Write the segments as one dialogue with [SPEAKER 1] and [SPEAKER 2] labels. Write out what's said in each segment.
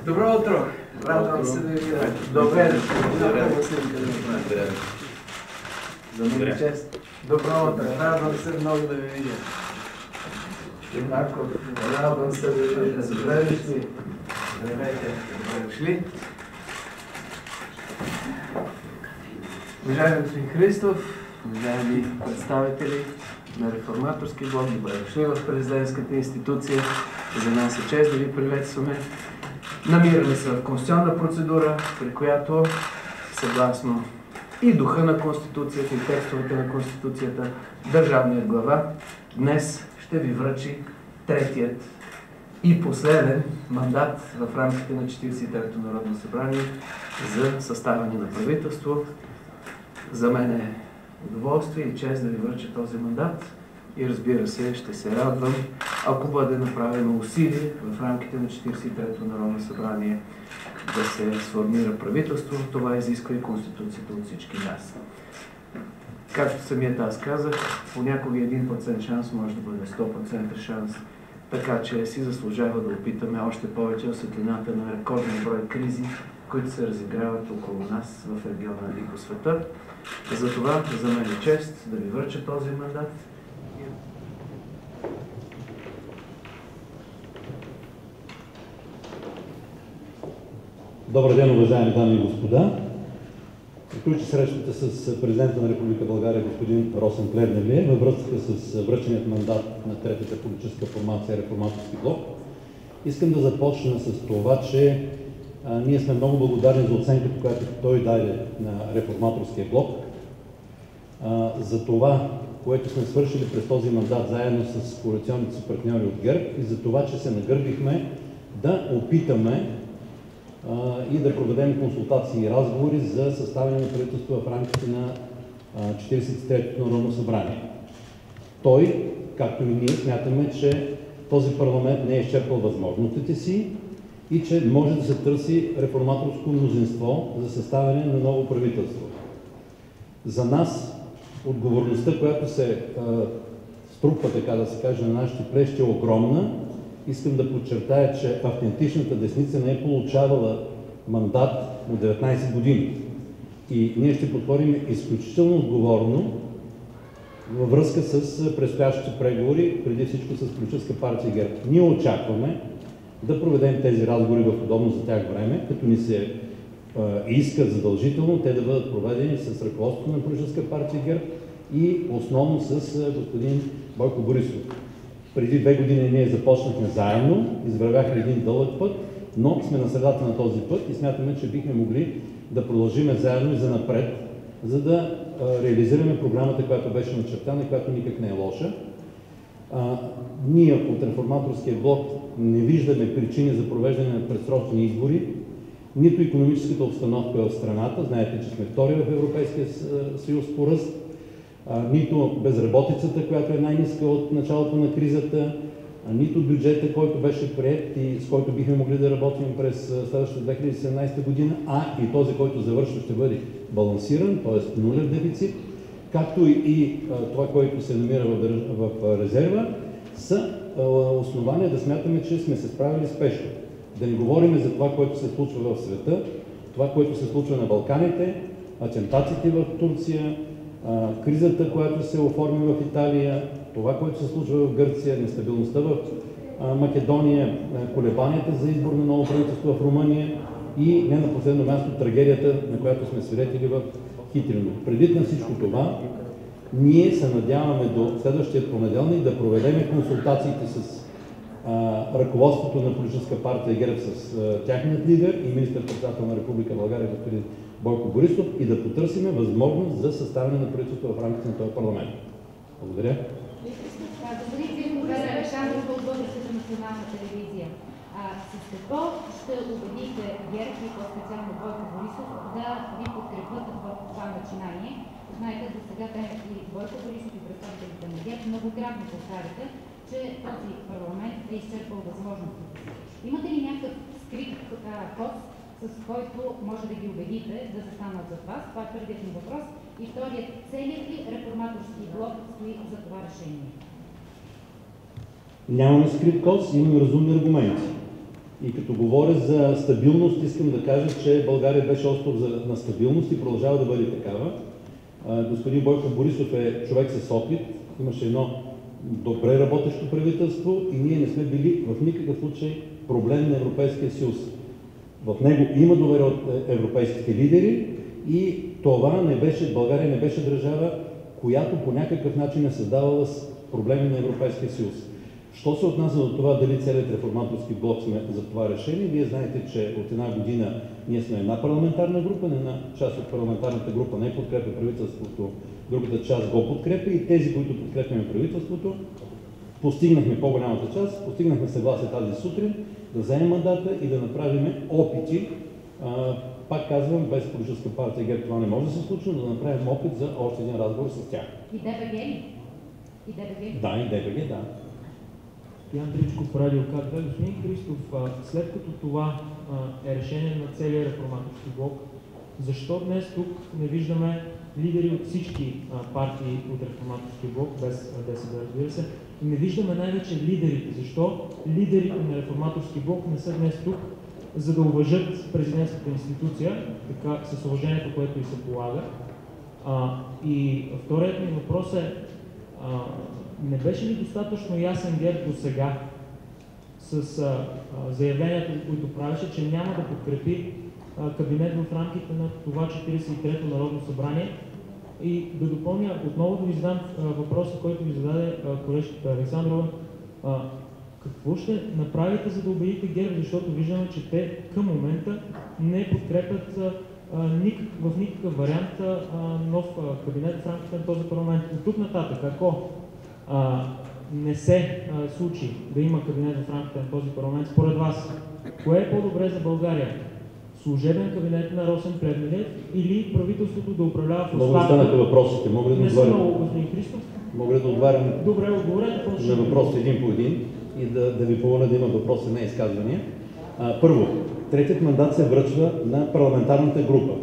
[SPEAKER 1] Добро утро! Радвам се да ви видя. Добре дошли. За мен е чест. Добро утро! Радвам се много да ви видя. Марко, радвам се да ви видя. Добре дошли. Здравейте. Добре дошли. Уважаеми господин Христов, уважаеми представители на Реформаторски блок, добре дошли в президентската институция. За нас е чест да ви приветстваме. Намираме се в конституционна процедура, при която, съгласно и духа на Конституцията, и текстовете на Конституцията, държавният глава днес ще ви връчи третият и последен мандат в рамките на 43-то Народно събрание за съставяне на правителство. За мен е удоволствие и чест да ви връча този мандат и, разбира се, ще се радвам, ако бъде направено усилие в рамките на 43-то Народно събрание да се сформира правителство. Това изисква и Конституцията от всички нас. Както самият аз казах, понякога 1% шанс може да бъде 100% шанс, така че си заслужава да опитаме още повече в светлината на рекорден брой кризи, които се разиграват около нас в региона и по света. Затова за мен е чест да ви връча този мандат.
[SPEAKER 2] Добър ден, уважаеми дами и господа. Приключи срещата с президента на Република България господин Росен Плевнелиев във връзка с връченият мандат на третата политическа формация Реформаторски блок. Искам да започна с това, че ние сме много благодарни за оценката, която той даде на Реформаторския блок, за това, което сме свършили през този мандат заедно с коалиционните си партньори от ГЕРБ и за това, че се нагърбихме да опитаме и да проведем консултации и разговори за съставяне на правителство в рамките на 43-то Народно събрание. Той, както и ние, смятаме, че този парламент не е изчерпал възможностите си и че може да се търси реформаторско мнозинство за съставяне на ново правителство. За нас отговорността, която се струпва, така да се каже, на нашите плещи е огромна. Искам да подчертая, че автентичната десница не е получавала мандат от 19 години. И ние ще подходим изключително отговорно във връзка с предстоящите преговори, преди всичко с Политическа партия ГЕРБ. Ние очакваме да проведем тези разговори в удобно за тях време, като ни се иска задължително те да бъдат проведени с ръководството на Политическа партия ГЕРБ и основно с господин Бойко Борисов. Преди 2 години ние започнахме заедно, извървяхме един дълъг път, но сме на средата на този път и смятаме, че бихме могли да продължим заедно и занапред, за да реализираме програмата, която беше начертана и която никак не е лоша. Ние от Реформаторския блок не виждаме причини за провеждане на предсрочни избори, нито икономическата обстановка в страната, знаете, че сме втори в Европейския съюз по ръст, нито безработицата, която е най-ниска от началото на кризата, нито бюджета, който беше приет и с който бихме могли да работим през следващата 2017 година, и този, който завършва, ще бъде балансиран, т.е. нулев дефицит, както и това, което се намира в резерва, са основания да смятаме, че сме се справили спешно. Да не говорим за това, което се случва в света, това, което се случва на Балканите, атентатите в Турция, кризата, която се оформи в Италия, това, което се случва в Гърция, нестабилността в Македония, колебанията за избор на ново правителство в Румъния и не на последно място трагедията, на която сме свидетели в Хитрино. Предвид на всичко това, ние се надяваме до следващия понеделник да проведем консултациите с ръководството на Политическа партия ГЕРБ, с тяхният лидер и министър-председател на Република България господин Бойко Борисов и да потърсиме възможност за съставяне на правителство в рамките на този парламент. Благодаря.
[SPEAKER 3] Господин Александров от Българската национална телевизия. С какво ще убедите ГЕРБ и по-специално Бойко Борисов да ви подкрепят в това начинание? Знаете, до сега и Бойко Борисов и представителите на ГЕРБ многократно повтаряте, че този парламент е изчерпал възможностите. Имате ли някакъв скрит код, с който може да ги убедите да застанат зад вас? Това е първият ми въпрос. И вторият, целият ли реформаторски блок стои за това решение?
[SPEAKER 2] Нямаме скрит код, имаме разумни аргументи. И като говоря за стабилност, искам да кажа, че България беше остров на стабилност и продължава да бъде такава. Господин Бойко Борисов е човек с опит, имаше едно добре работещо правителство и ние не сме били в никакъв случай проблем на Европейския съюз. В него има доверие от европейските лидери и България не беше държава, която по някакъв начин е създавала проблеми на Европейския съюз. Що се отнася до това дали целият реформаторски блок сме за това решение, вие знаете, че от една година ние сме една парламентарна група, една част от парламентарната група не подкрепя правителството, другата част го подкрепя и тези, които подкрепяме правителството, постигнахме по-голямата част, постигнахме съгласие тази сутрин да вземем мандата и да направим опити, пак казвам, без политическа партия ГЕРБ това не може да се случи, но да направим опит за още един разговор с тях.
[SPEAKER 3] И ДБГ ли?
[SPEAKER 2] Да, и ДБГ, да.
[SPEAKER 4] Стоян Дричков, Радио КТВ. Господин Христов, след като това е решение на целия реформаторски блок, защо днес тук не виждаме лидери от всички партии от реформаторски блок, без ДСБ, разбира се, и не виждаме най-вече лидерите? Защо лидерите на реформаторски блок не са днес тук, за да уважат президентската институция, така с уважението, което и се полага? И вторият ми въпрос е, не беше ли достатъчно ясен ГЕРБ до сега с заявленията, които правеше, че няма да подкрепи кабинет в рамките на това 43-то Народно събрание? И да допълня, отново да ви задам въпроса, който ви зададе колежката Александрова. Какво ще направите, за да убедите ГЕРБ, защото виждаме, че те към момента не подкрепят в никакъв вариант нов кабинет в рамките на този парламент. От тук нататък, ако не се случи да има кабинет в рамките на този парламент, според вас, кое е по-добре за България? Служебен кабинет на Росен Плевнелиев или правителството да управлява в оставка?
[SPEAKER 2] Много останаха въпросите. Мога ли да отговарям?
[SPEAKER 4] Не съм много, господин Христов.
[SPEAKER 2] Мога ли да отговарям?
[SPEAKER 4] Добре, отговорете.
[SPEAKER 2] На въпросите един по един и да ви помоля да има въпроси, не изказвания. Първо, третият мандат се връчва на парламентарната група,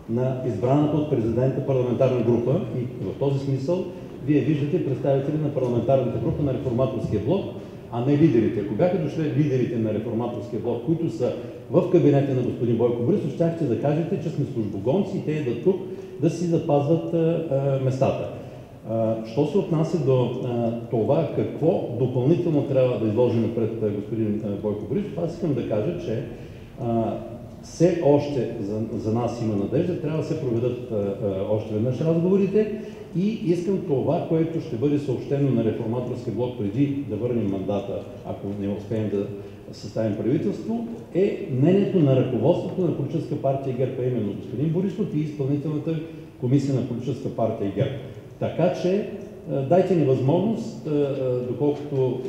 [SPEAKER 2] на избраната от президента парламентарна група и в този смисъл вие виждате представители на парламентарната група на реформаторския блок, а не лидерите. Ако бяха дошли лидерите на реформаторския блок, които са в кабинета на господин Бойко Борисов, щяхте да кажете, че сме службогонци и те идват тук да си запазват местата. Що се отнася до това какво допълнително трябва да изложим пред господин Бойко Борисов, аз искам да кажа, че все още за нас има надежда, трябва да се проведат още веднъж разговорите и искам това, което ще бъде съобщено на реформаторския блок преди да върнем мандата, ако не успеем да съставим правителство, е мнението на ръководството на политическа партия ГЕРБ, именно господин Борисов и изпълнителната комисия на политическа партия ГЕРБ. Така че дайте ни възможност, доколкото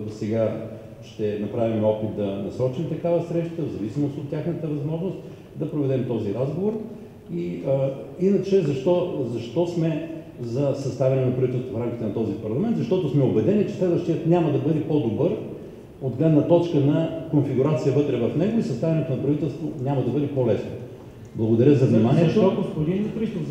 [SPEAKER 2] сега ще направим опит да насрочим такава среща, в зависимост от тяхната възможност, да проведем този разговор. И иначе, защо сме за съставяне на правителство в рамките на този парламент? Защото сме убедени, че следващият няма да бъде по-добър от гледна точка на конфигурация вътре в него и съставянето на правителство няма да бъде по-лесно. Благодаря за вниманието.
[SPEAKER 4] Защо, господин Христов?